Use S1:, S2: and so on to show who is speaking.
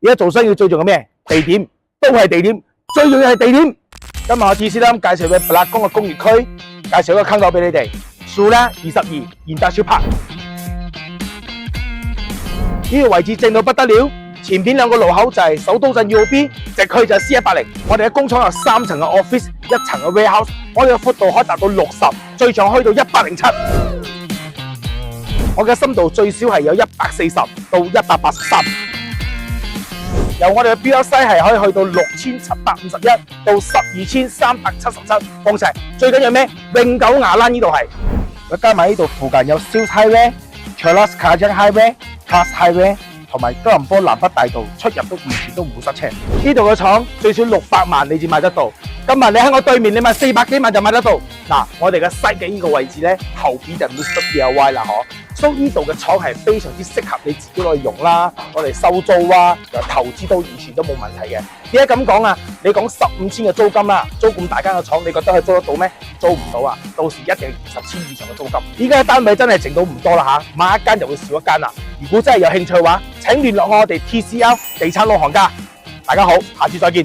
S1: 而家做生意最重要咩？地點都係地點，最重要係地點。今日我 TC 介紹嘅白宮嘅工業區，介紹一個坑口俾你哋。樹咧22現代小拍，呢個位置正到不得了。前邊兩個路口就係首都鎮UOB，直去就係 C180。我哋嘅工廠有3層嘅 office， 1層嘅 warehouse， 我哋嘅闊度可以達到60，最長去到107。我嘅深度最少係有140到183。由我哋嘅標西係可以去到6751到12377，放齊。最緊要咩？永久牙欄呢度係，再加埋呢度附近有 Sales Highway、Charles Kajang Highway、Cass Highway。同埋吉隆坡南北大道出入都完全都唔會塞車。呢度嘅廠最少600萬你至買得到。今日你喺我對面，你買400幾萬就買得到。嗱，我哋嘅西嘅呢個位置咧，後邊就 Mr. DIY 啦，所以呢度嘅廠係非常之適合你自己攞去用啦，我哋收租啊，投資都完全都冇問題嘅。點解咁講啊？你講15千嘅租金啦，租咁大間嘅廠，你覺得佢租得到咩？租唔到啊！到時一定20千以上嘅租金。依家嘅單位真係剩到唔多啦嚇，買一間就會少一間啦。如果真係有興趣嘅話，請聯絡我哋 TCL 地產老行家。大家好，下次再見。